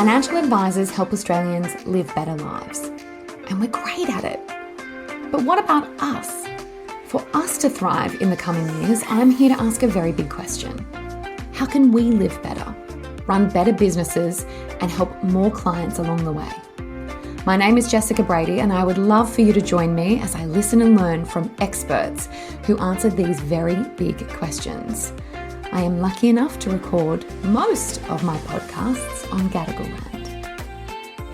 Financial advisors help Australians live better lives, and we're great at it. But what about us? For us to thrive in the coming years, I'm here to ask a very big question. How can we live better, run better businesses, and help more clients along the way? My name is Jessica Brady, and I would love for you to join me as I listen and learn from experts who answer these very big questions. I am lucky enough to record most of my podcasts on Gadigal land.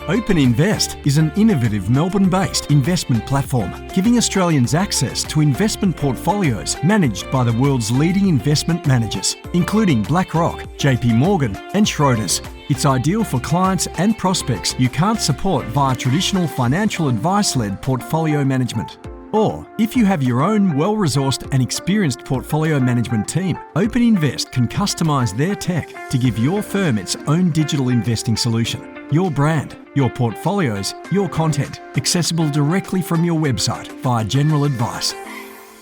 Open Invest is an innovative Melbourne-based investment platform giving Australians access to investment portfolios managed by the world's leading investment managers, including BlackRock, JP Morgan and Schroders. It's ideal for clients and prospects you can't support via traditional financial advice-led portfolio management. Or, if you have your own well-resourced and experienced portfolio management team, Open Invest can customise their tech to give your firm its own digital investing solution. Your brand, your portfolios, your content, accessible directly from your website via general advice.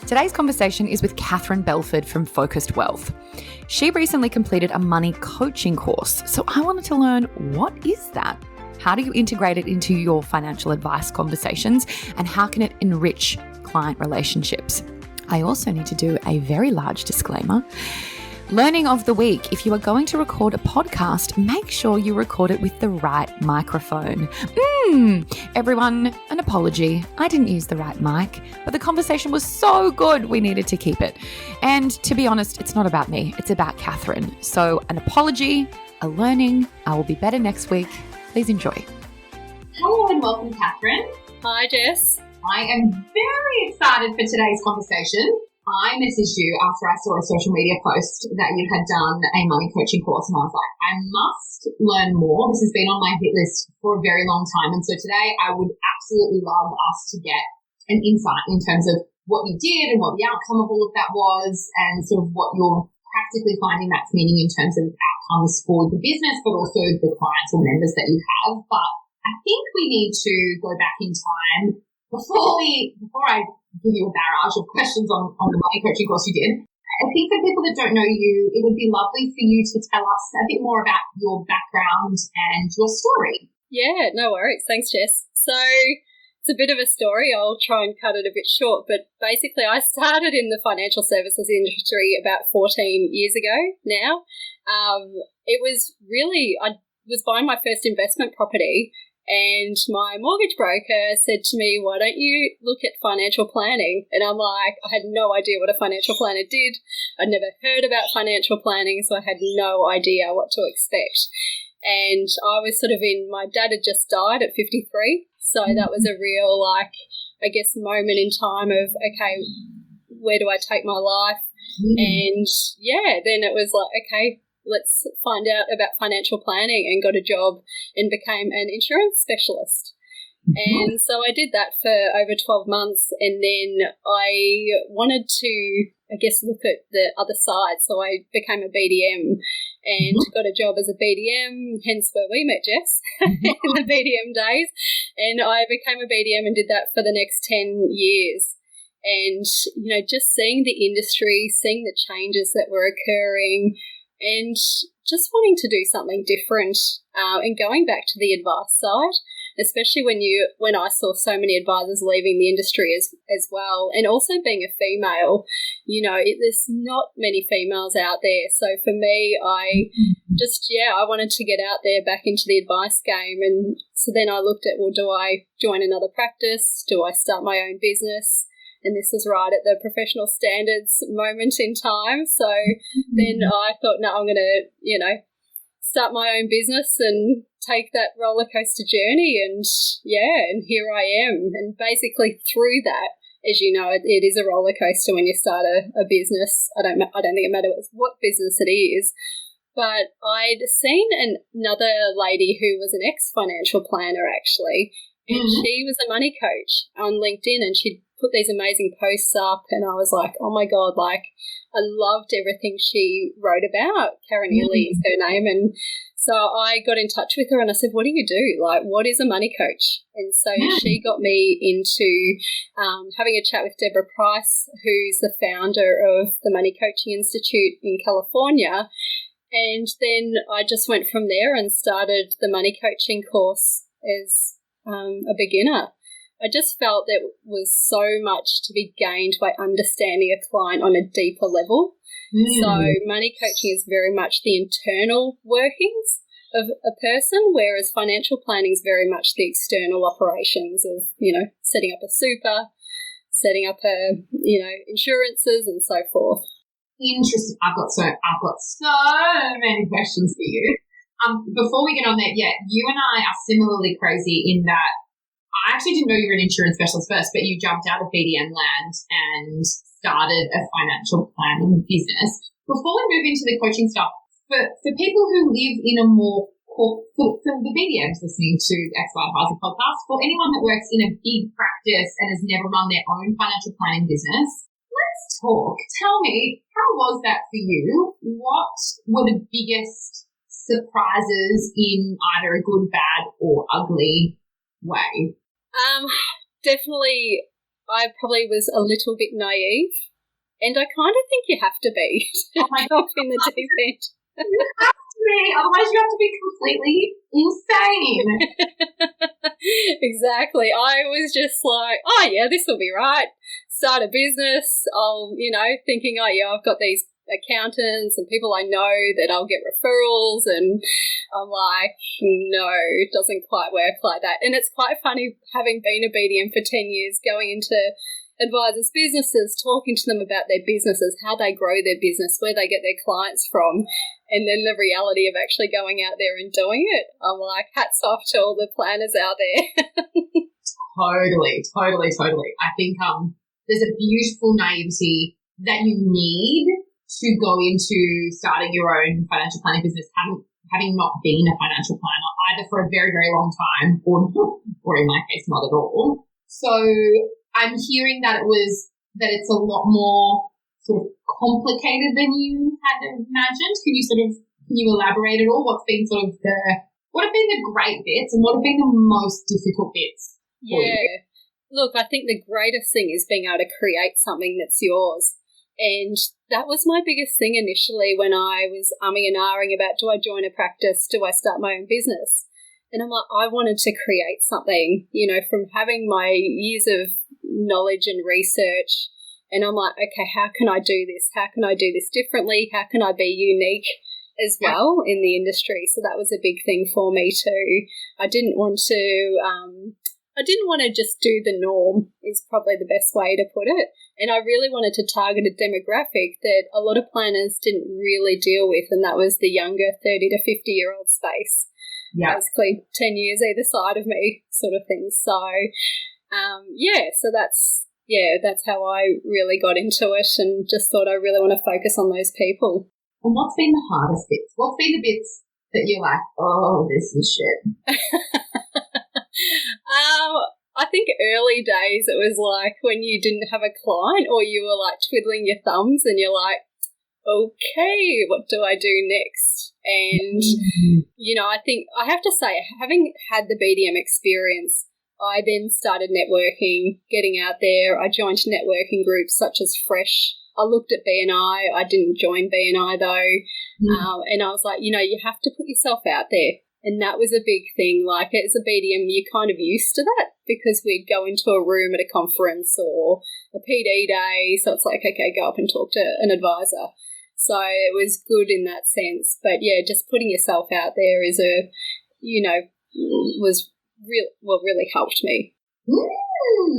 Today's conversation is with Catherine Belford from Focused Wealth. She recently completed a money coaching course, so I wanted to learn, what is that? How do you integrate it into your financial advice conversations, and how can it enrich client relationships? I also need to do a very large disclaimer. Learning of the week: if you are going to record a podcast, make sure you record it with the right microphone. Everyone, an apology. I didn't use the right mic, but the conversation was so good we needed to keep it. And to be honest, it's not about me, it's about Catherine. So an apology, a learning. I will be better next week. Please enjoy. Hello and welcome, Catherine. Hi, Jess. I am very excited for today's conversation. I messaged you after I saw a social media post that you had done a money coaching course, and I was like, I must learn more. This has been on my hit list for a very long time. And so today I would absolutely love us to get an insight in terms of what you did and what the outcome of all of that was, and sort of what you're practically finding that's meaning in terms of outcomes for the business, but also the clients or members that you have. But I think we need to go back in time before I give you a barrage of questions on the money coaching course you did. I think for people that don't know you, it would be lovely for you to tell us a bit more about your background and your story. Yeah, no worries. Thanks, Jess. So it's a bit of a story. I'll try and cut it a bit short, but basically I started in the financial services industry about 14 years ago now. It was really, I was buying my first investment property, and my mortgage broker said to me, why don't you look at financial planning? And I'm like, I had no idea what a financial planner did. I'd never heard about financial planning, so I had no idea what to expect. And I was sort of my dad had just died at 53. So that was a real, moment in time of, okay, where do I take my life? And then it was like, okay, let's find out about financial planning, and got a job and became an insurance specialist. And so I did that for over 12 months, and then I wanted to, look at the other side. So I became a BDM and got a job as a BDM, hence where we met, Jess, in the BDM days. And I became a BDM and did that for the next 10 years. And, just seeing the industry, seeing the changes that were occurring, and just wanting to do something different, and going back to the advice side, especially when I saw so many advisors leaving the industry as well, and also being a female, there's not many females out there. So for me, I wanted to get out there back into the advice game. And so then I looked at, well, do I join another practice? Do I start my own business? And this was right at the professional standards moment in time. So then I thought, no, I'm going to, start my own business and take that roller coaster journey. And here I am. And basically through that, as you know, it is a roller coaster when you start a business. I don't think it matters what business it is. But I'd seen another lady who was an ex-financial planner actually, and she was a money coach on LinkedIn, and she'd put these amazing posts up, and I was like, oh my God, I loved everything she wrote about. Karen Ely is her name. And so I got in touch with her and I said, what do you do? What is a money coach? And so she got me into having a chat with Deborah Price, who's the founder of the Money Coaching Institute in California. And then I just went from there and started the money coaching course as a beginner. I just felt there was so much to be gained by understanding a client on a deeper level. So money coaching is very much the internal workings of a person, whereas financial planning is very much the external operations of, setting up a super, setting up insurances and so forth. Interesting. I've got so many questions for you. Before we get on that, you and I are similarly crazy in that I actually didn't know you were an insurance specialist first, but you jumped out of BDM land and started a financial planning business. Before we move into the coaching stuff, for people who live in a more for the BDMs listening to Expert Advisor podcast, for anyone that works in a big practice and has never run their own financial planning business, let's talk. Tell me, how was that for you? What were the biggest surprises in either a good, bad, or ugly way? Definitely, I probably was a little bit naive, and I kind of think you have to be to jump in the deep end. You have to be, otherwise you have to be completely insane. Exactly. I was just like, oh yeah, this will be right. Start a business. I'll, thinking, oh yeah, I've got these accountants and people I know that I'll get referrals, and I'm like, no, it doesn't quite work like that. And it's quite funny, having been a BDM for 10 years, going into advisors' businesses, talking to them about their businesses, how they grow their business, where they get their clients from, and then the reality of actually going out there and doing it. I'm like, hats off to all the planners out there. Totally. I think there's a beautiful naivety that you need to go into starting your own financial planning business, having not been a financial planner either for a very, very long time or in my case, not at all. So I'm hearing that it's a lot more sort of complicated than you had imagined. Can you elaborate at all? What have been the great bits and what have been the most difficult bits for you? Look, I think the greatest thing is being able to create something that's yours. And that was my biggest thing initially when I was umming and ahhing about, do I join a practice? Do I start my own business? And I'm like, I wanted to create something, from having my years of knowledge and research. And I'm like, okay, how can I do this? How can I do this differently? How can I be unique as well in the industry? So that was a big thing for me too. I didn't want to just do the norm, is probably the best way to put it. And I really wanted to target a demographic that a lot of planners didn't really deal with, and that was the younger 30 to 50-year-old space. Yeah. Basically 10 years either side of me sort of thing. So, so that's how I really got into it and just thought I really want to focus on those people. And what's been the hardest bits? What's been the bits that you're like, oh, this is shit? I think early days it was like when you didn't have a client or you were like twiddling your thumbs and you're like, okay, what do I do next? And, I think I have to say, having had the BDM experience, I then started networking, getting out there. I joined networking groups such as Fresh. I looked at BNI. I didn't join BNI though. And I was like, you have to put yourself out there. And that was a big thing. Like, as a BDM, you're kind of used to that because we'd go into a room at a conference or a PD day. So it's like, okay, go up and talk to an advisor. So it was good in that sense. But, yeah, just putting yourself out there is really helped me.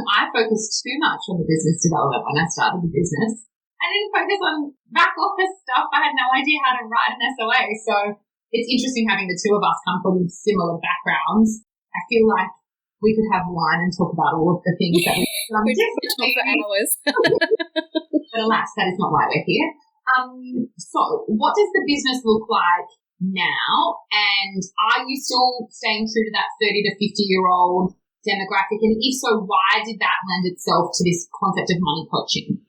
I focused too much on the business development when I started the business. I didn't focus on back office stuff. I had no idea how to write an SOA. So it's interesting having the two of us come from similar backgrounds. I feel like we could have wine and talk about all of the things that we could talk for hours. But alas, that is not why we're here. So what does the business look like now? And are you still staying true to that 30 to 50-year-old demographic? And if so, why did that lend itself to this concept of money coaching?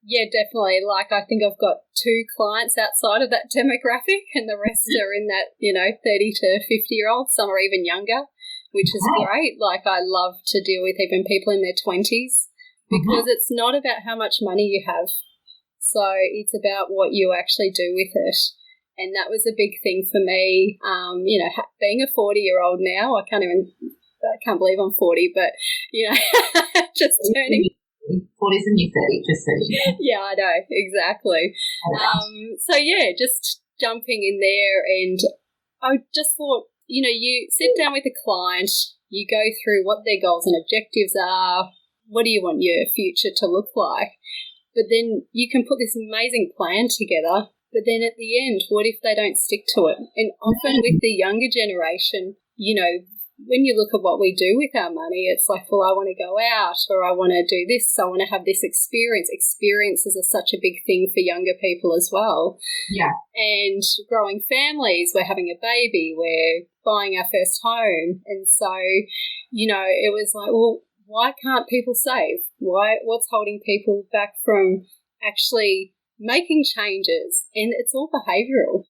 Yeah, definitely. Like, I think I've got 2 clients outside of that demographic and the rest are in that, 30 to 50-year-olds. Some are even younger, which is great. Like, I love to deal with even people in their 20s because it's not about how much money you have. So it's about what you actually do with it. And that was a big thing for me. Being a 40-year-old now, I can't believe I'm 40, but, just turning. 40's a new 30, just so you know. Yeah, I know, exactly. Just jumping in there, and I just thought, you sit down with a client, you go through what their goals and objectives are, what do you want your future to look like, but then you can put this amazing plan together, but then at the end, what if they don't stick to it? And often with the younger generation, when you look at what we do with our money, it's like, well, I want to go out, or I want to do this, I want to have this experience. Experiences are such a big thing for younger people as well. Yeah. And growing families, we're having a baby, we're buying our first home. And so, it was like, well, why can't people save? What's holding people back from actually making changes? And it's all behavioural.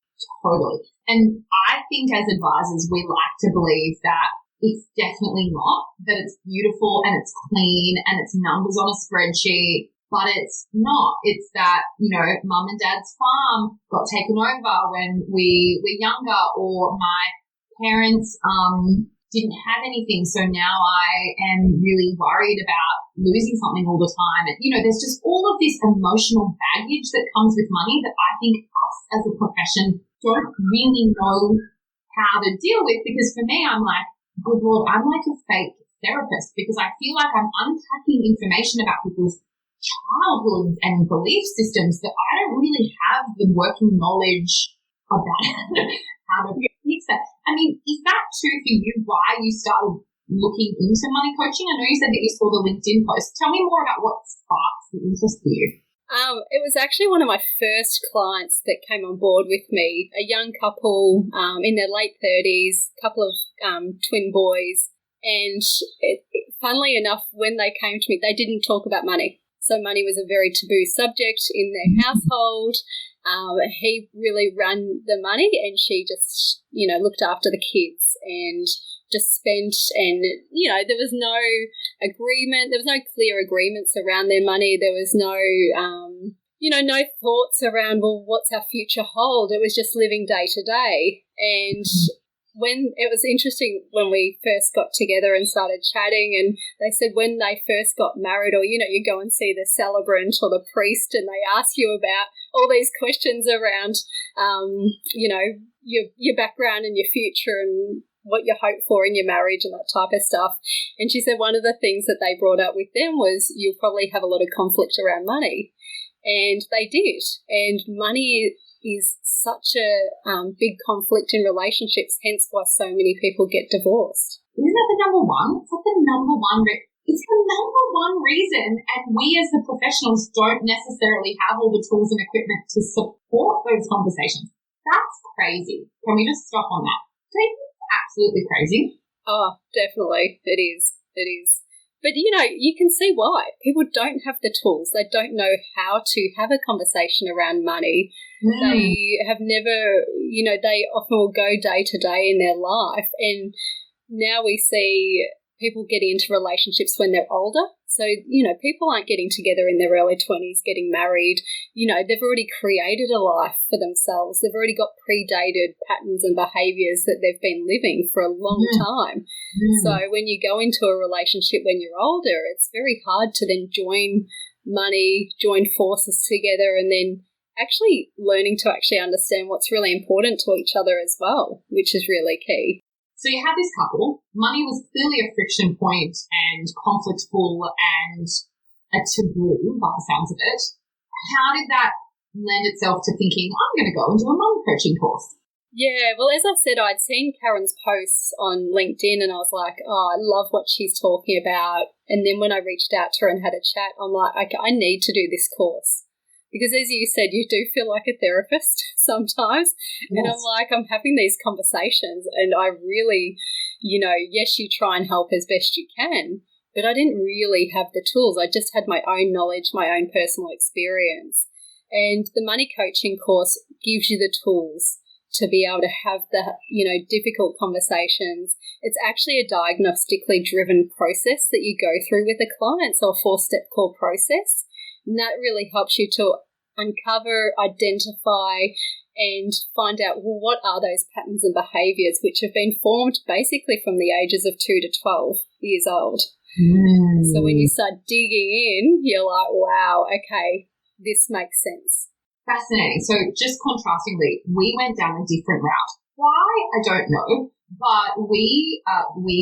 Totally. And I think as advisors, we like to believe that it's definitely not, that it's beautiful and it's clean and it's numbers on a spreadsheet, but it's not. It's that, mum and dad's farm got taken over when we were younger, or my parents didn't have anything, so now I am really worried about losing something all the time. And, there's just all of this emotional baggage that comes with money that I think us as a profession don't really know how to deal with, because for me, I'm like, good Lord, I'm like a fake therapist, because I feel like I'm unpacking information about people's childhoods and belief systems that I don't really have the working knowledge about how to fix that. I mean, is that true for you, why you started looking into money coaching? I know you said that you saw the LinkedIn post. Tell me more about what sparks the interest for you. It was actually one of my first clients that came on board with me, a young couple in their late 30s, couple of twin boys. And funnily enough, when they came to me, they didn't talk about money. So money was a very taboo subject in their household. He really ran the money, and she just, looked after the kids and just spent, and, there was no agreement. There was no clear agreements around their money. There was no, no thoughts around, well, what's our future hold? It was just living day to day. And when it was interesting when we first got together and started chatting, and they said when they first got married, or, you go and see the celebrant or the priest, and they ask you about all these questions around, your background and your future and what you hope for in your marriage and that type of stuff. And she said one of the things that they brought up with them was you'll probably have a lot of conflict around money. And they did. And money is such a big conflict in relationships, hence why so many people get divorced. Isn't that the number one? It's like the number one it's the number one reason, and we as the professionals don't necessarily have all the tools and equipment to support those conversations. That's crazy. Can we just stop on that? Don't you think it's absolutely crazy? Oh, definitely. It is. It is. But, you can see why. People don't have the tools. They don't know how to have a conversation around money. They have never, they often will go day to day in their life. And now we see people getting into relationships when they're older. So, people aren't getting together in their early 20s, getting married. They've already created a life for themselves. They've already got predated patterns and behaviours that they've been living for a long time. So when you go into a relationship when you're older, it's very hard to then join forces together, and then actually learning to actually understand what's really important to each other as well, which is really key. So you had this couple. Money was clearly a friction point and conflictful and a taboo by the sounds of it. How did that lend itself to thinking, I'm going to go and do a money coaching course? Yeah, well, as I said, I'd seen Karen's posts on LinkedIn, and I was like, oh, I love what she's talking about. And then when I reached out to her and had a chat, I'm like, okay, I need to do this course. Because as you said, you do feel like a therapist sometimes. Yes. And I'm like, I'm having these conversations, and I really, yes, you try and help as best you can, but I didn't really have the tools. I just had my own knowledge, my own personal experience. And the money coaching course gives you the tools to be able to have the, difficult conversations. It's actually a diagnostically driven process that you go through with a client, so a 4-step core process. And that really helps you to uncover, identify, and find out, well, what are those patterns and behaviours which have been formed basically from the ages of 2 to 12 years old. So when you start digging in, you're like, wow, okay, this makes sense. Fascinating. So just contrastingly, we went down a different route. Why? I don't know. But we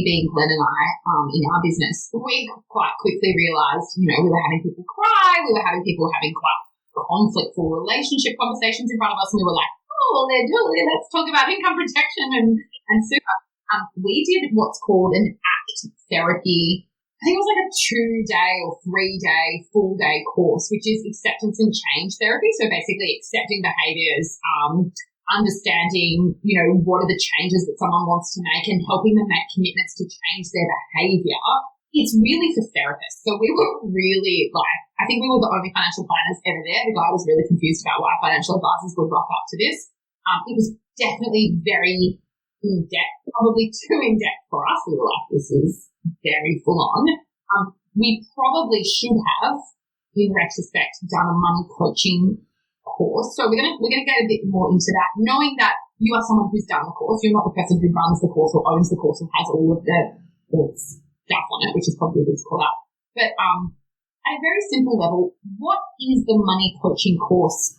being Glenn and I, in our business, we quite quickly realised, we were having people cry, we were having people having quite conflictful relationship conversations in front of us, and we were like, oh, let's talk about income protection and super. We did what's called an ACT therapy. I think it was like a 2-day or 3-day full-day course, which is acceptance and change therapy. So basically accepting behaviours, understanding, what are the changes that someone wants to make and helping them make commitments to change their behaviour. It's really for therapists. So we were really I think we were the only financial planners ever there. The guy was really confused about why financial advisors would rock up to this. It was definitely very in-depth, probably too in-depth for us. We were like, this is very full-on. We probably should have, in retrospect, done a money coaching course. So we're gonna get a bit more into that, knowing that you are someone who's done the course. You're not the person who runs the course or owns the course or has all of the stuff on it, which is probably good to call out. But at a very simple level, what is the money coaching course?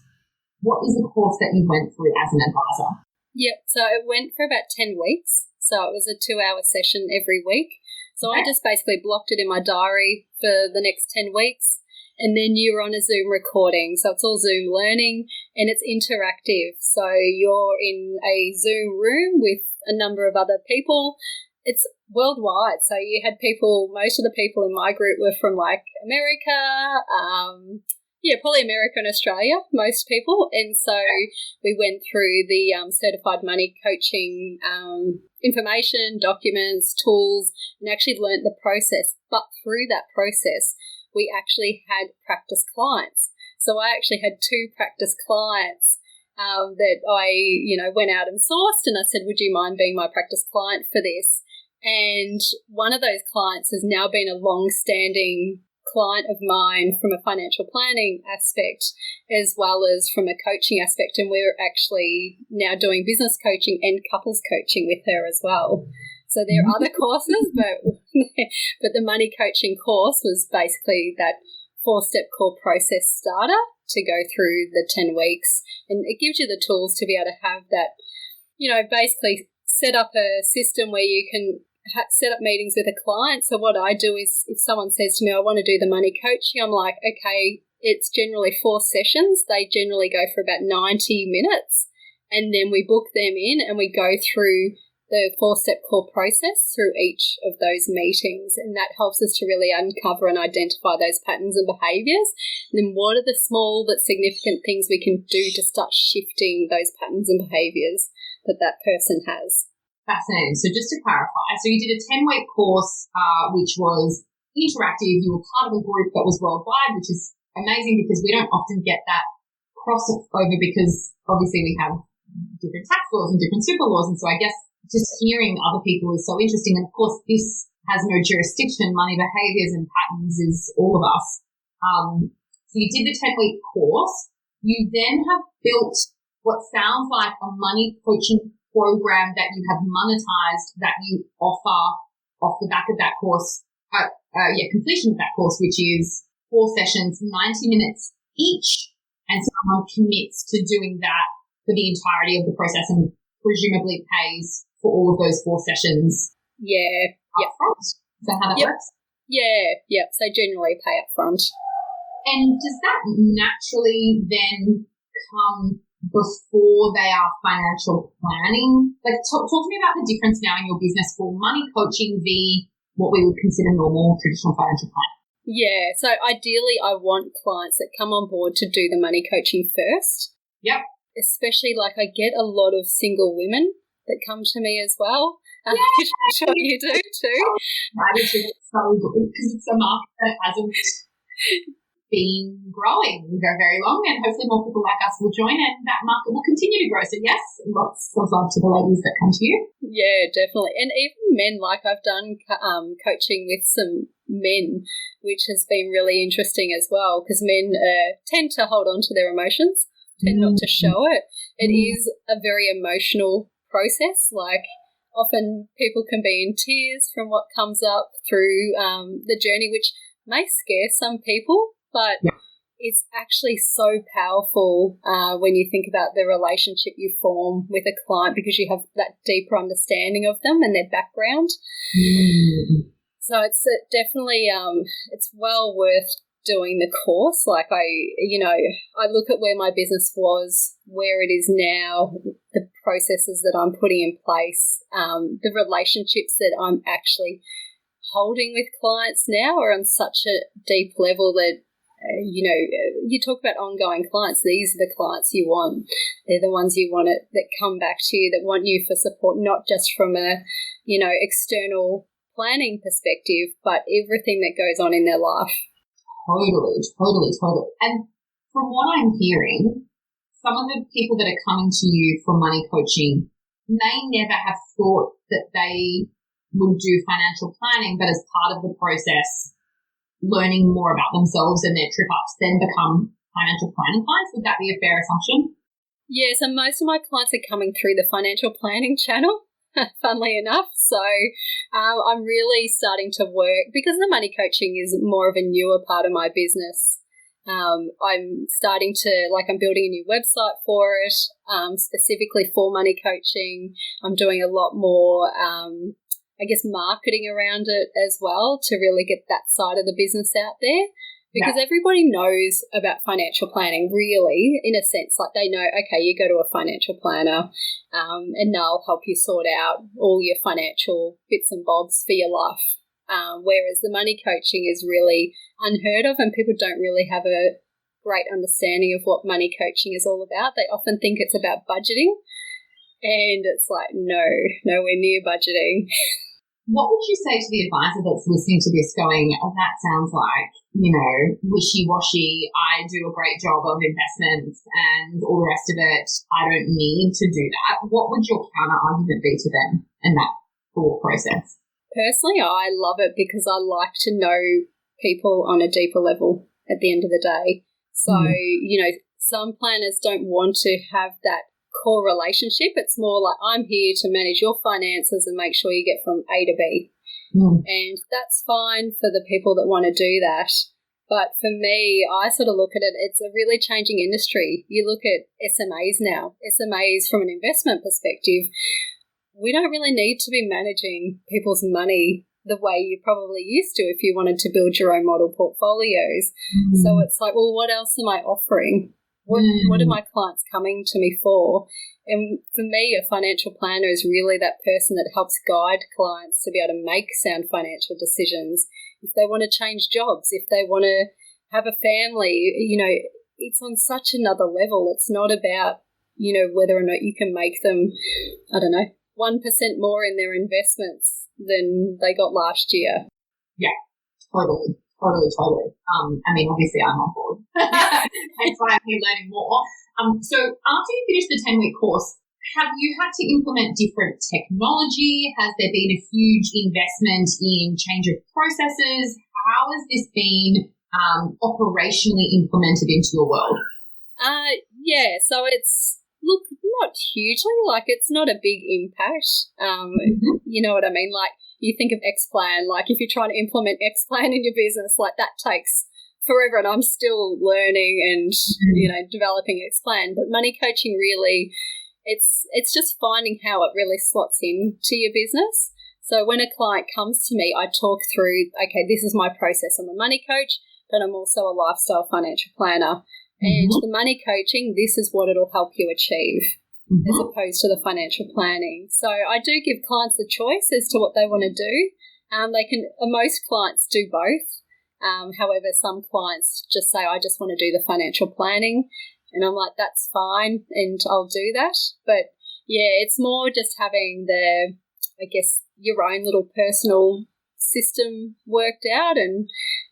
What is the course that you went through as an advisor? Yep, so it went for about 10 weeks. So it was a 2-hour session every week. So I just basically blocked it in my diary for the next 10 weeks. And then you're on a Zoom recording. So it's all Zoom learning and it's interactive. So you're in a Zoom room with a number of other people. It's worldwide. So you had most of the people in my group were from America, probably America and Australia, most people. And so we went through the certified money coaching information, documents, tools, and actually learnt the process. But through that process, we actually had practice clients. So I actually had 2 practice clients that I, went out and sourced, and I said, would you mind being my practice client for this? And one of those clients has now been a long-standing client of mine from a financial planning aspect as well as from a coaching aspect, and we're actually now doing business coaching and couples coaching with her as well. So there are other courses, but the money coaching course was basically that 4-step core process starter to go through the 10 weeks, and it gives you the tools to be able to have that, basically set up a system where you can set up meetings with a client. So what I do is if someone says to me, I want to do the money coaching, I'm like, okay, it's generally 4 sessions. They generally go for about 90 minutes, and then we book them in and we go through the 4-step core process through each of those meetings, and that helps us to really uncover and identify those patterns and behaviours. And then what are the small but significant things we can do to start shifting those patterns and behaviours that person has. Fascinating. So just to clarify, so you did a 10-week course which was interactive. You were part of a group that was worldwide, which is amazing because we don't often get that crossover because obviously we have different tax laws and different super laws, and so I guess just hearing other people is so interesting. And of course, this has no jurisdiction. Money behaviours and patterns is all of us. So you did the 10-week course. You then have built what sounds like a money coaching program that you have monetized that you offer off the back of that course, completion of that course, which is 4 sessions, 90 minutes each. And someone commits to doing that for the entirety of the process and presumably pays for all of those 4 sessions. Yeah. Up front. Is that how that works? Yeah. So generally pay up front. And does that naturally then come before they are financial planning? Like, talk to me about the difference now in your business for money coaching v what we would consider normal traditional financial planning. Yeah. So ideally, I want clients that come on board to do the money coaching first. Yep. Especially I get a lot of single women that come to me as well, which I'm sure you do too. I do too. It's so good because it's a market that hasn't been growing very long, and hopefully more people like us will join and that market will continue to grow. So yes, lots of love to the ladies that come to you. Yeah, definitely. And even men, I've done coaching with some men, which has been really interesting as well because men tend to hold on to their emotions, tend not to show it. It is a very emotional process. Like, often people can be in tears from what comes up through the journey, which may scare some people, but it's actually so powerful when you think about the relationship you form with a client, because you have that deeper understanding of them and their background. So it's definitely it's well worth doing the course. Like, I look at where my business was, where it is now, the processes that I'm putting in place, the relationships that I'm actually holding with clients now are on such a deep level that, you talk about ongoing clients. These are the clients you want. They're the ones you want that come back to you, that want you for support, not just from a, external planning perspective, but everything that goes on in their life. Totally. And from what I'm hearing, some of the people that are coming to you for money coaching may never have thought that they would do financial planning, but as part of the process, learning more about themselves and their trip ups, then become financial planning clients. Would that be a fair assumption? Yeah, so most of my clients are coming through the financial planning channel, funnily enough. So I'm really starting to work, because the money coaching is more of a newer part of my business. I'm starting to, I'm building a new website for it, specifically for money coaching. I'm doing a lot more marketing around it as well, to really get that side of the business out there, because everybody knows about financial planning, really, in a sense. Like, they know, okay, you go to a financial planner and they'll help you sort out all your financial bits and bobs for your life, whereas the money coaching is really unheard of, and people don't really have a great understanding of what money coaching is all about. They often think it's about budgeting, and it's like, no, nowhere near budgeting. What would you say to the advisor that's listening to this going, oh, that sounds like, wishy-washy, I do a great job of investments and all the rest of it, I don't need to do that. What would your counter-argument be to them in that thought process? Personally, I love it, because I like to know people on a deeper level at the end of the day. So, some planners don't want to have that core relationship. It's more like, I'm here to manage your finances and make sure you get from A to B. And that's fine for the people that want to do that. But for me, I sort of look at it, it's a really changing industry. You look at SMAs now. SMAs, from an investment perspective, we don't really need to be managing people's money the way you probably used to if you wanted to build your own model portfolios. So it's like, well, what else am I offering? What are my clients coming to me for? And for me, a financial planner is really that person that helps guide clients to be able to make sound financial decisions. If they want to change jobs, if they want to have a family, it's on such another level. It's not about, whether or not you can make them, 1% more in their investments than they got last year. Yeah, totally. Obviously I'm on board. That's why I'm here learning more. So after you finish the 10-week course, have you had to implement different technology? Has there been a huge investment in change of processes? How has this been operationally implemented into your world? So it's, not hugely, it's not a big impact. You know what I mean? You think of X-Plan, if you're trying to implement X-Plan in your business, that takes forever, and I'm still learning and, developing X-Plan. But money coaching, really, it's just finding how it really slots into your business. So when a client comes to me, I talk through, okay, this is my process. I'm a money coach, but I'm also a lifestyle financial planner. And the money coaching, this is what it'll help you achieve, as opposed to the financial planning. So I do give clients a choice as to what they want to do. Most clients do both. However, some clients just say, I just want to do the financial planning. And I'm like, that's fine, and I'll do that. But yeah, it's more just having your own little personal system worked out, and,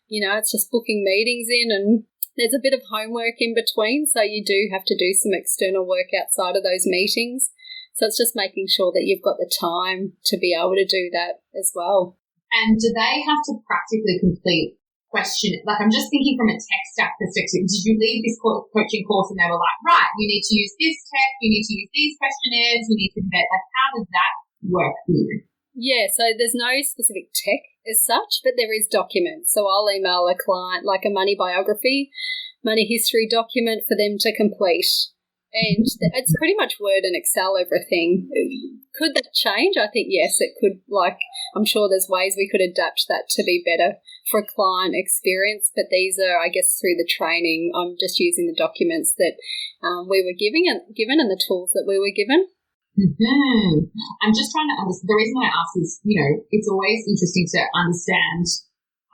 it's just booking meetings in, and there's a bit of homework in between, so you do have to do some external work outside of those meetings. So it's just making sure that you've got the time to be able to do that as well. And do they have to practically complete question, like I'm just thinking from a tech stack perspective, did you leave this coaching course and they were like, right, you need to use this tech, you need to use these questionnaires, you need to vet, like how did that work for you? Yeah, so there's no specific tech as such, but there is documents. So I'll email a client like a money biography, money history document for them to complete. And it's pretty much Word and Excel everything. Could that change? I think yes, it could. Like I'm sure there's ways we could adapt that to be better for a client experience, but these are, I guess, through the training. I'm just using the documents that we were given and the tools that we were given. Mm-hmm. I'm just trying to understand. The reason I ask is, it's always interesting to understand.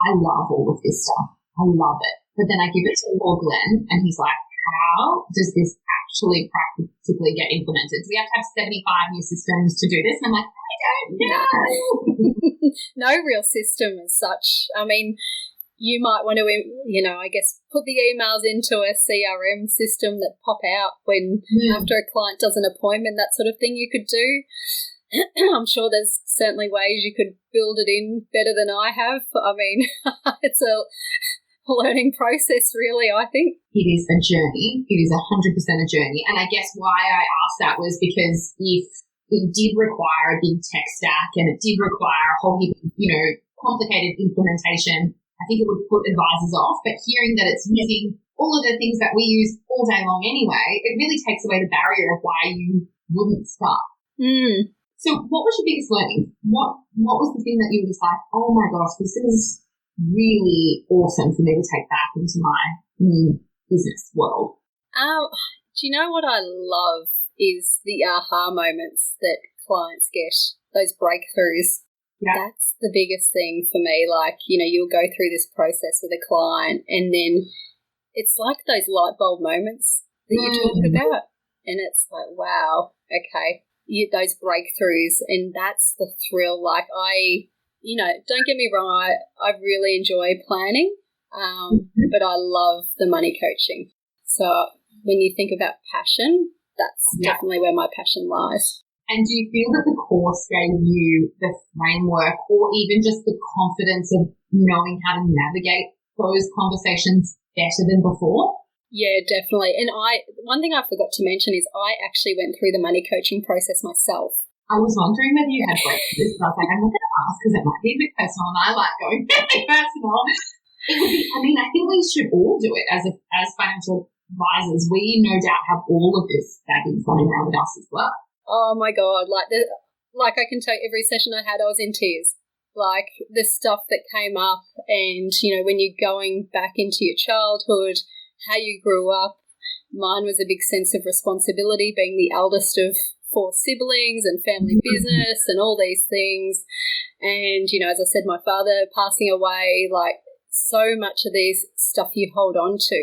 I love all of this stuff. I love it. But then I give it to poor Glenn and he's like, how does this actually practically get implemented? Do we have to have 75 new systems to do this? And I'm like, I don't know. No real system as such. I mean, you might want to, I guess, put the emails into a CRM system that pop out when after a client does an appointment, that sort of thing you could do. I'm sure there's certainly ways you could build it in better than I have. I mean, it's a learning process, really, I think. It is a journey. It is 100% a journey. And I guess why I asked that was because if it did require a big tech stack and it did require a whole heap of, complicated implementation, I think it would put advisors off. But hearing that it's using all of the things that we use all day long anyway, it really takes away the barrier of why you wouldn't start. So what was your biggest learning? What was the thing that you were just like, oh my gosh, this is really awesome for me to take back into my business world? Do you know what I love is the aha moments that clients get, those breakthroughs. Yeah. That's the biggest thing for me. Like, you'll go through this process with a client and then it's like those light bulb moments that you talked about. And it's like, wow, okay, those breakthroughs. And that's the thrill. Like don't get me wrong, I really enjoy planning, but I love the money coaching. So when you think about passion, that's definitely where my passion lies. And do you feel that the course gave you the framework or even just the confidence of knowing how to navigate those conversations better than before? Yeah, definitely. And one thing I forgot to mention is I actually went through the money coaching process myself. I was wondering whether you had breakthroughs, but I was like, I'm not going to ask because it might be a bit personal and I like going really personal. I think we should all do it as financial advisors. We no doubt have all of this baggage running around with us as well. Oh my God, like I can tell you, every session I had, I was in tears. Like the stuff that came up and, when you're going back into your childhood, how you grew up. Mine was a big sense of responsibility, being the eldest of 4 siblings and family business and all these things. And, as I said, my father passing away, like so much of these stuff you hold on to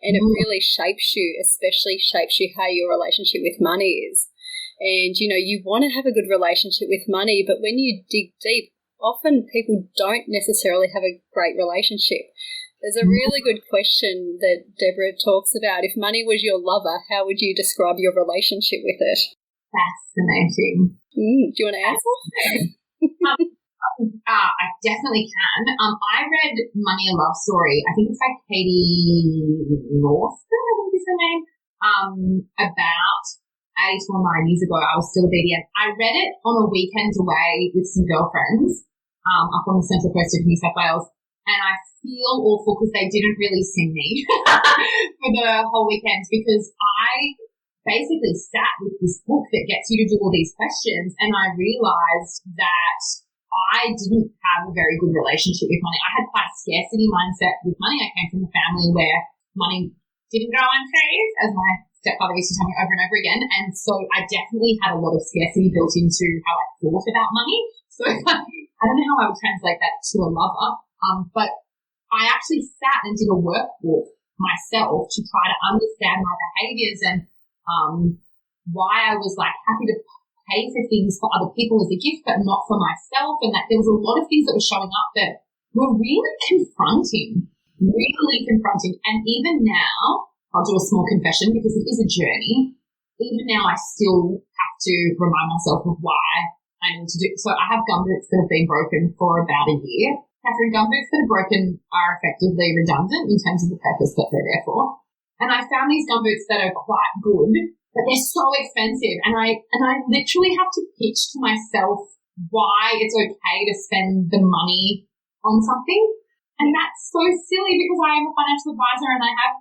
and it really shapes you, especially shapes you how your relationship with money is. And, you want to have a good relationship with money, but when you dig deep, often people don't necessarily have a great relationship. There's a really good question that Deborah talks about. If money was your lover, how would you describe your relationship with it? Fascinating. Do you want to answer? I definitely can. I read Money and Love Story. I think it's by Katie North, I think is her name, about 8 or 9 years ago. I was still a BDM. I read it on a weekend away with some girlfriends up on the Central Coast of New South Wales. And I feel awful because they didn't really see me for the whole weekend because I basically sat with this book that gets you to do all these questions and I realised that I didn't have a very good relationship with money. I had quite a scarcity mindset with money. I came from a family where money didn't go unfazed, as my stepfather used to tell me over and over again. And so I definitely had a lot of scarcity built into how I thought about money. So I don't know how I would translate that to a lover. But I actually sat and did a workbook myself to try to understand my behaviours and why I was like happy to pay for things for other people as a gift, but not for myself. And that there was a lot of things that were showing up that were really confronting. And even now, I'll do a small confession because it is a journey. Even now, I still have to remind myself of why I need to do. So I have gumboots that have been broken for about a year. Catherine, gumboots that are broken are effectively redundant in terms of the purpose that they're there for. And I found these gumboots that are quite good, but they're so expensive. And I literally have to pitch to myself why it's okay to spend the money on something. And that's so silly because I am a financial advisor and I have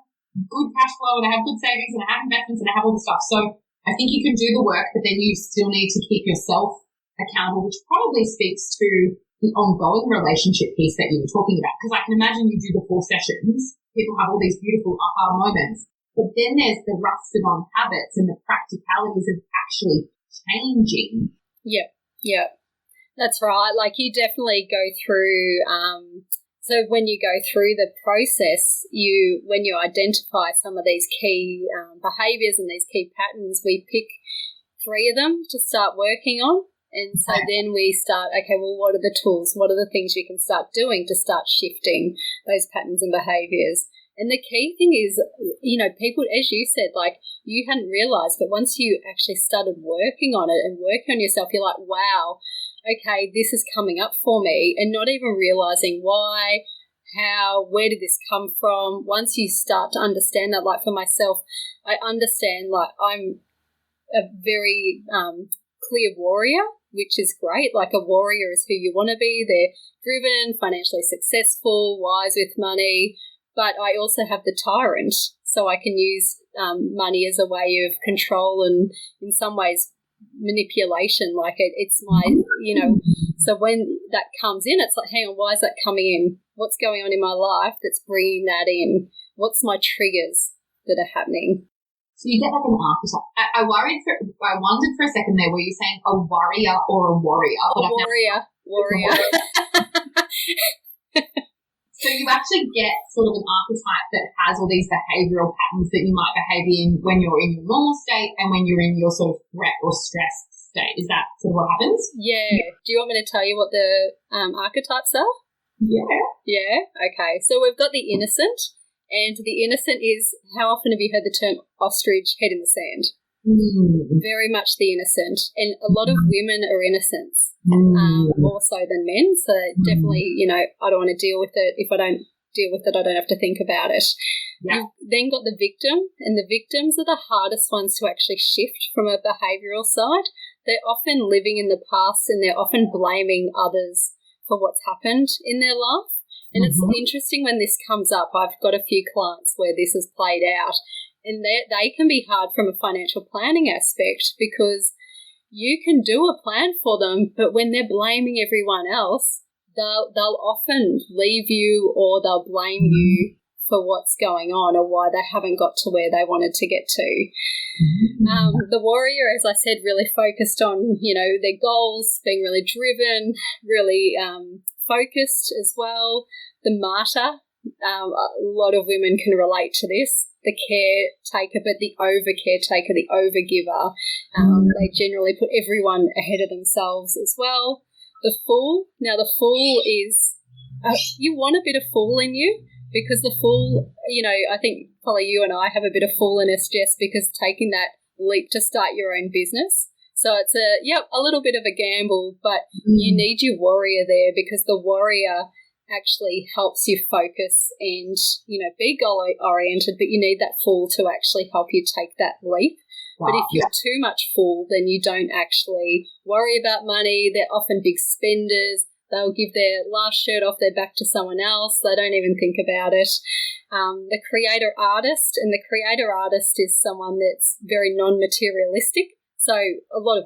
good cash flow and I have good savings and I have investments and I have all the stuff. So I think you can do the work, but then you still need to keep yourself accountable, which probably speaks to the ongoing relationship piece that you were talking about. Because I can imagine you do the 4 sessions, people have all these beautiful aha moments, but then there's the rusted on habits and the practicalities of actually changing. Yeah, that's right. Like you definitely go through, so when you go through the process, when you identify some of these key behaviours and these key patterns, we pick 3 of them to start working on. And so then we start, okay, well, what are the tools? What are the things you can start doing to start shifting those patterns and behaviours? And the key thing is, people, as you said, like you hadn't realised, but once you actually started working on it and working on yourself, you're like, wow, okay, this is coming up for me, and not even realising why, how, where did this come from? Once you start to understand that, like for myself, I understand, like I'm a very clear warrior, which is great. Like a warrior is who you want to be. They're driven, financially successful, wise with money, but I also have the tyrant, so I can use money as a way of control and in some ways manipulation. Like it's my, so when that comes in, it's like, hang on, why is that coming in? What's going on in my life that's bringing that in? What's my triggers that are happening? So you get like an archetype. I wondered for a second there, were you saying a warrior or a warrior? Warrior. So you actually get sort of an archetype that has all these behavioural patterns that you might behave in when you're in your normal state and when you're in your sort of threat or stress state. Is that sort of what happens? Yeah. Do you want me to tell you what the archetypes are? Yeah. Yeah? Okay. So we've got the innocent. And the innocent is, how often have you heard the term ostrich, head in the sand? Very much the innocent. And a lot of women are innocents, more so than men. So definitely, I don't want to deal with it. If I don't deal with it, I don't have to think about it. Yeah. You've then got the victim, and the victims are the hardest ones to actually shift from a behavioural side. They're often living in the past and they're often blaming others for what's happened in their life. And it's interesting when this comes up. I've got a few clients where this has played out, and they can be hard from a financial planning aspect because you can do a plan for them, but when they're blaming everyone else, they'll often leave you or they'll blame you for what's going on or why they haven't got to where they wanted to get to. The warrior, as I said, really focused on, their goals, being really driven, really focused as well. The martyr, a lot of women can relate to this. The caretaker, but the over-caretaker, the over-giver. They generally put everyone ahead of themselves as well. The fool. Now, the fool is, you want a bit of fool in you because the fool, I think probably you and I have a bit of fool in us, Jess, because taking that leap to start your own business. So it's a little bit of a gamble, but you need your warrior there because the warrior actually helps you focus and, be goal-oriented, but you need that fool to actually help you take that leap. Wow. But if you're too much fool, then you don't actually worry about money. They're often big spenders. They'll give their last shirt off their back to someone else. They don't even think about it. The creator artist, and the creator artist is someone that's very non-materialistic. So a lot of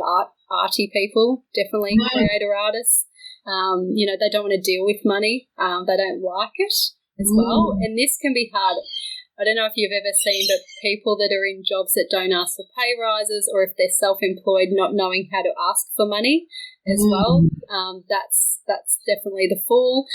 arty people, definitely creator artists. They don't want to deal with money. They don't like it as well. And this can be hard. I don't know if you've ever seen, but people that are in jobs that don't ask for pay rises, or if they're self-employed, not knowing how to ask for money as well. That's definitely the fool.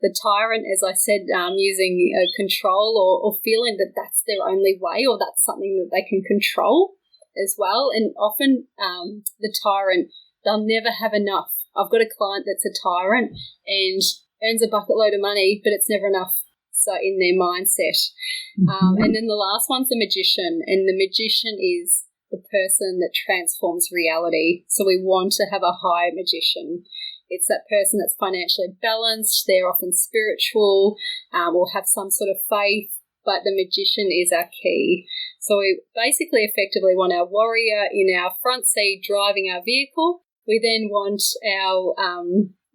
The tyrant, as I said, using control or feeling that that's their only way or that's something that they can control as well. And often the tyrant, they'll never have enough. I've got a client that's a tyrant and earns a bucket load of money, but it's never enough. So in their mindset. And then the last one's the magician, and the magician is the person that transforms reality. So we want to have a high magician It's that person that's financially balanced. They're often spiritual, or have some sort of faith, but the magician is our key. So we basically effectively want our warrior in our front seat driving our vehicle. We then want our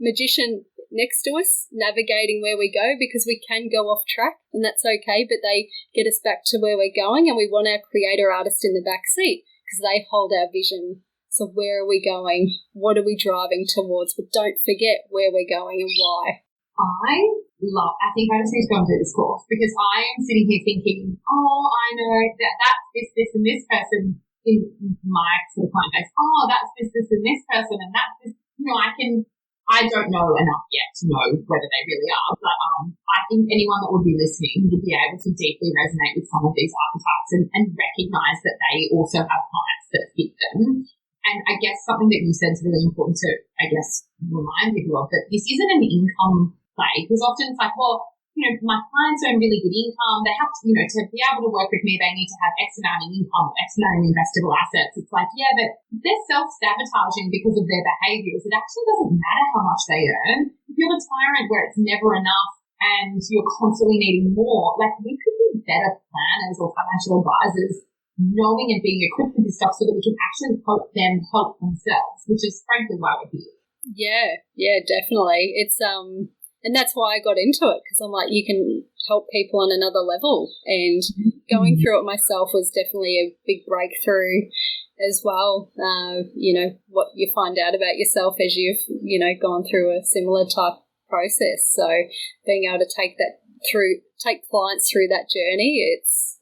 magician next to us navigating where we go, because we can go off track and that's okay, but they get us back to where we're going. And we want our creator artist in the back seat because they hold our vision. So where are we going? What are we driving towards? But don't forget where we're going and why. I think I just need to go and do this course, because I am sitting here thinking, I know that's this, and this person in my sort of client base. That's this, and this person, and that's this. I don't know enough yet to know whether they really are, but I think anyone that would be listening would be able to deeply resonate with some of these archetypes and recognise that they also have clients that fit them. And I guess something that you said is really important to, remind people of, that this isn't an income play, because often it's like, my clients earn really good income. They have to, to be able to work with me, they need to have X amount in income, X amount in investable assets. It's like, yeah, but if they're self-sabotaging because of their behaviours, it actually doesn't matter how much they earn. If you're a tyrant where it's never enough and you're constantly needing more, like, we could be better planners or financial advisors, knowing and being equipped with this stuff so that we can actually help them help themselves, which is frankly why we're here. Yeah, definitely. It's and that's why I got into it, because I'm like, you can help people on another level. And going through it myself was definitely a big breakthrough as well. What you find out about yourself as you've, gone through a similar type process. So being able to take clients through that journey, it's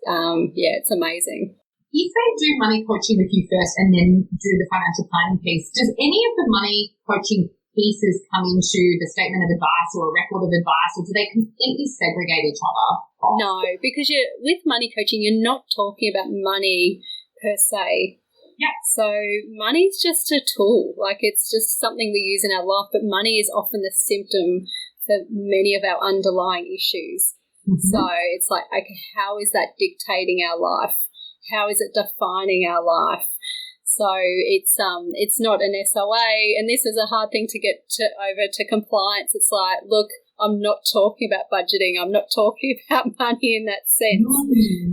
amazing. If they do money coaching with you first and then do the financial planning piece, does any of the money coaching pieces come into the statement of advice or a record of advice, or do they completely segregate each other off? No, because with money coaching, you're not talking about money per se. Yeah. So money's just a tool. Like, it's just something we use in our life, but money is often the symptom for many of our underlying issues. Mm-hmm. So it's like, okay, how is that dictating our life? How is it defining our life? So it's not an SOA, and this is a hard thing to get over to compliance. It's like, look, I'm not talking about budgeting. I'm not talking about money in that sense.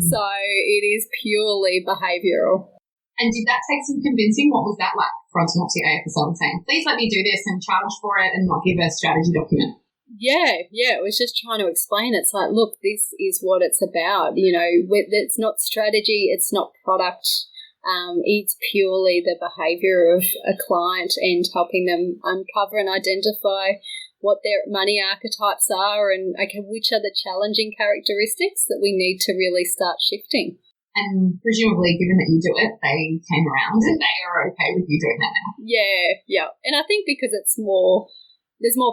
So it is purely behavioural. And did that take some convincing? What was that like, fronting up to your AFSL and saying, please let me do this and charge for it and not give a strategy document? Yeah, it was just trying to explain. It's like, look, this is what it's about. It's not strategy, it's not product. It's purely the behaviour of a client and helping them uncover and identify what their money archetypes are and, okay, which are the challenging characteristics that we need to really start shifting. And presumably, given that you do it, they came around and they are okay with you doing that now. Yeah. And I think because there's more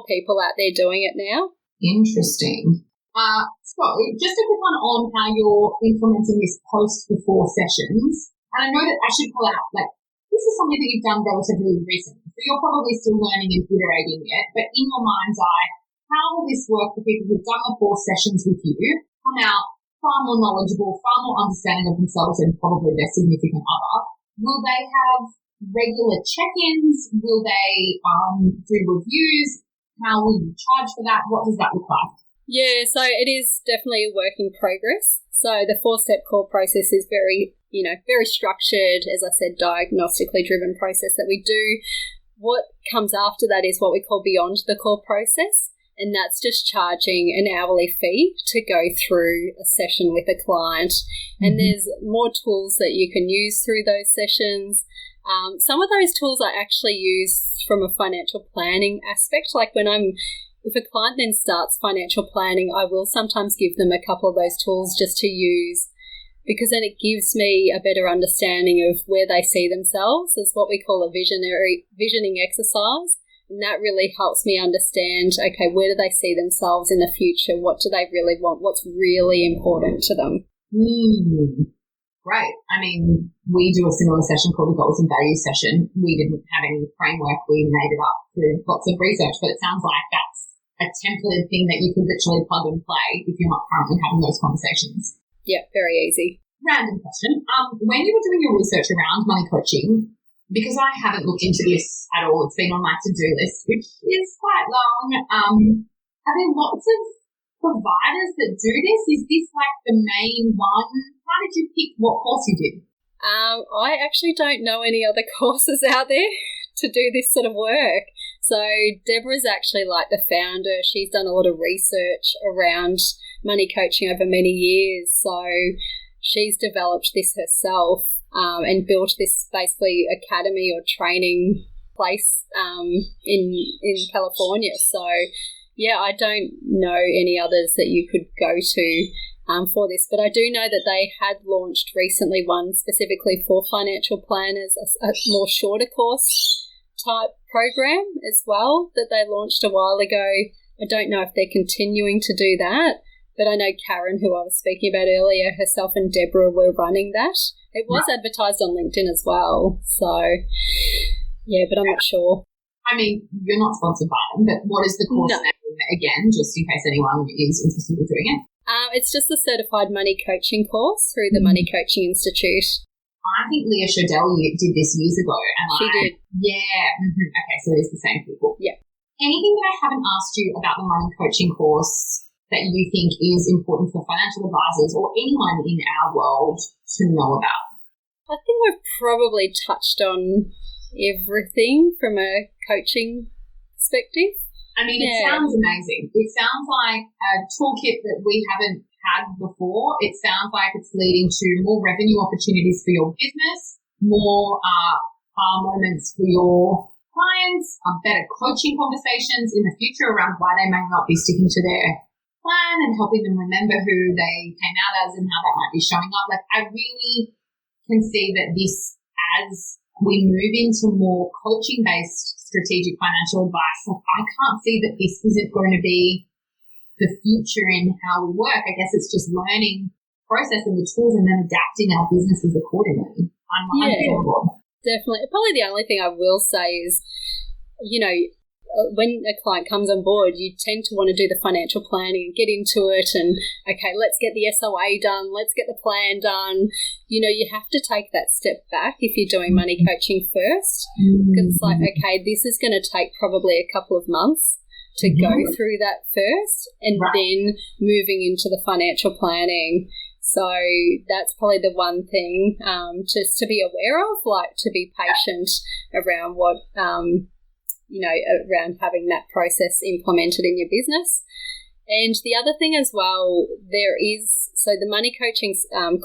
people out there doing it now. Interesting. So just a quick one on how you're implementing this post the 4 sessions. And I know that I should call out, this is something that you've done relatively recently. So you're probably still learning and iterating it. But in your mind's eye, how will this work for people who've done the 4 sessions with you, come out far more knowledgeable, far more understanding of themselves and probably their significant other? Will they have regular check-ins? Will they do reviews? How will you charge for that? What does that look like? Yeah, so it is definitely a work in progress. So the 4-step core process is very structured, as I said, diagnostically driven process that we do. What comes after that is what we call beyond the core process, and that's just charging an hourly fee to go through a session with a client. And there's more tools that you can use through those sessions. Some of those tools I actually use from a financial planning aspect. Like if a client then starts financial planning, I will sometimes give them a couple of those tools just to use, because then it gives me a better understanding of where they see themselves as what we call a visioning exercise. And that really helps me understand, okay, where do they see themselves in the future? What do they really want? What's really important to them? Great. I mean, we do a similar session called the Goals and Values session. We didn't have any framework. We made it up through lots of research, but it sounds like that's a templated thing that you could literally plug and play if you're not currently having those conversations. Yeah, very easy. Random question. When you were doing your research around money coaching, because I haven't looked into this at all, it's been on my to-do list, which is quite long. Are there lots of providers that do this? Is this like the main one? How did you pick what course you did? I actually don't know any other courses out there to do this sort of work. So Deborah's actually like the founder. She's done a lot of research around money coaching over many years. So she's developed this herself and built this basically academy or training place in California. So yeah, I don't know any others that you could go to for this, but I do know that they had launched recently one specifically for financial planners, a more shorter course type program as well that they launched a while ago. I don't know if they're continuing to do that, but I know Karen, who I was speaking about earlier, herself and Deborah were running that. It was advertised on LinkedIn as well, so yeah, but I'm not sure. I mean, you're not sponsored by them, but what is the course name again, just in case anyone is interested in doing it? It's just a certified money coaching course through the Money Coaching Institute. I think Leah Shodell did this years ago. And she did. Yeah. Mm-hmm. Okay, so it's the same people. Yeah. Anything that I haven't asked you about the money coaching course that you think is important for financial advisors or anyone in our world to know about? I think we've probably touched on everything from a coaching perspective. I mean, it sounds amazing. It sounds like a toolkit that we haven't had before. It sounds like it's leading to more revenue opportunities for your business, more moments for your clients, better coaching conversations in the future around why they may not be sticking to their plan and helping them remember who they came out as and how that might be showing up. Like, I really can see that this, as we move into more coaching-based strategic financial advice, like, I can't see that this isn't going to be the future in how we work. I guess it's just learning process and the tools and then adapting our businesses accordingly. I'm on board. Definitely. Probably the only thing I will say is, you know, when a client comes on board, you tend to want to do the financial planning and get into it and, okay, let's get the SOA done, let's get the plan done. You know, you have to take that step back if you're doing money coaching first, because it's like, okay, this is going to take probably a couple of months to go through that first and then moving into the financial planning. So that's probably the one thing just to be aware of, like to be patient around what, you know, around having that process implemented in your business. And the other thing as well, so the money coaching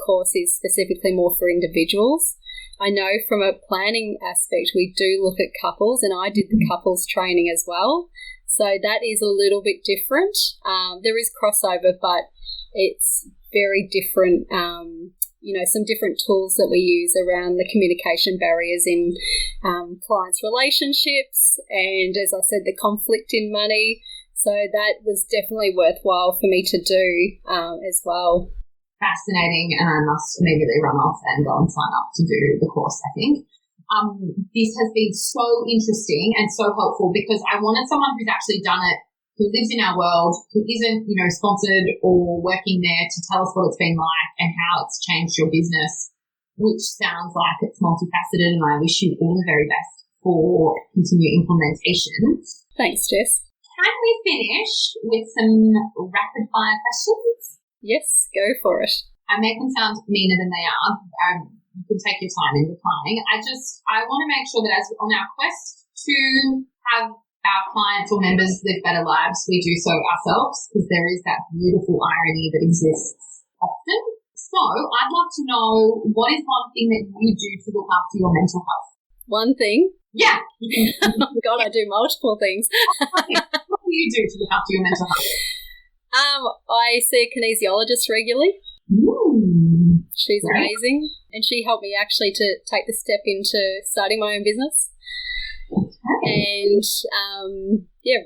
course is specifically more for individuals. I know from a planning aspect, we do look at couples, and I did the couples training as well. So that is a little bit different. There is crossover, but it's very different, you know, some different tools that we use around the communication barriers in clients' relationships and, as I said, the conflict in money. So that was definitely worthwhile for me to do as well. Fascinating, and I must immediately run off and go and sign up to do the course, I think. This has been so interesting and so helpful because I wanted someone who's actually done it, who lives in our world, who isn't, you know, sponsored or working there, to tell us what it's been like and how it's changed your business, which sounds like it's multifaceted, and I wish you all the very best for continued implementation. Thanks, Jess. Can we finish with some rapid fire questions? Yes, go for it. I make them sound meaner than they are. You can take your time in replying. I want to make sure that as on our quest to have our clients or members live better lives, we do so ourselves, because there is that beautiful irony that exists often. So I'd love to know, what is one thing that you do to look after your mental health? One thing? Yeah. Oh, God, I do multiple things. What do you do to look after your mental health? I see a kinesiologist regularly. Ooh, she's amazing, and she helped me actually to take the step into starting my own business. Okay. And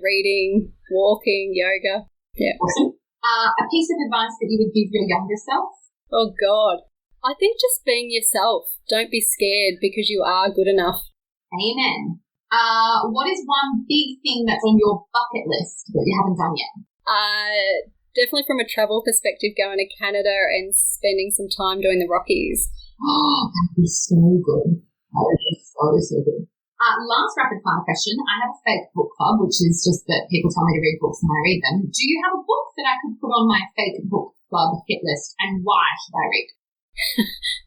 reading, walking, yoga. Yeah. Awesome. A piece of advice that you would give your younger self? Oh God, I think just being yourself. Don't be scared, because you are good enough. Amen. What is one big thing that's on your bucket list that you haven't done yet? Definitely from a travel perspective, going to Canada and spending some time doing the Rockies. Oh, that'd be so good. That would be so So good. Last rapid fire question. I have a fake book club, which is just that people tell me to read books and I read them. Do you have a book that I could put on my fake book club hit list, and why should I read?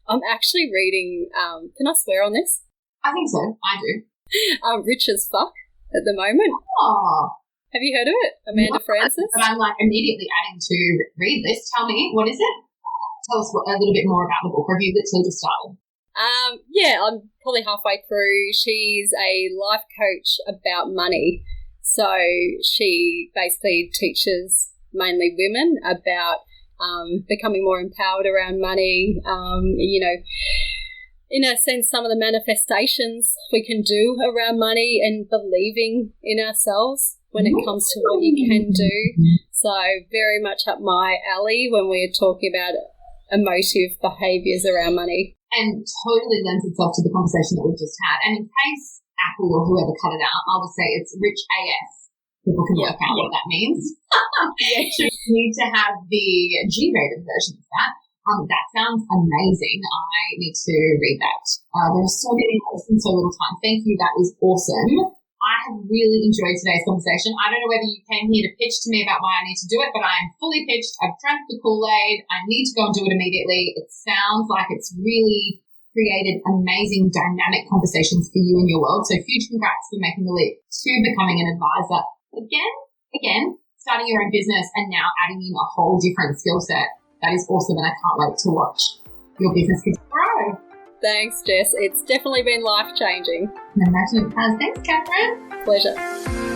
I'm actually reading, can I swear on this? I think so. I do. Rich as Fuck at the moment. Oh. Have you heard of it? Amanda Francis? But I'm like immediately adding to read list. Tell me, what is it? Tell us a little bit more about the book. Have you literally just started? Yeah, I'm probably halfway through. She's a life coach about money. So she basically teaches mainly women about becoming more empowered around money, in a sense, some of the manifestations we can do around money and believing in ourselves when it comes to what you can do. So very much up my alley when we're talking about emotive behaviours around money. And totally lends itself to the conversation that we've just had. And in case Apple or whoever cut it out, I'll just say it's rich AF. People can work out what that means. You need to have the G-rated version of that. That sounds amazing. I need to read that. There's so many notes in so little time. Thank you. That is awesome. I have really enjoyed today's conversation. I don't know whether you came here to pitch to me about why I need to do it, but I am fully pitched. I've drank the Kool-Aid. I need to go and do it immediately. It sounds like it's really created amazing dynamic conversations for you in your world. So huge congrats for making the leap to becoming an advisor. Again, starting your own business and now adding in a whole different skill set. That is awesome, and I can't wait to watch your business grow. Thanks, Jess. It's definitely been life-changing. I imagine it has. Thanks, Catherine. Pleasure.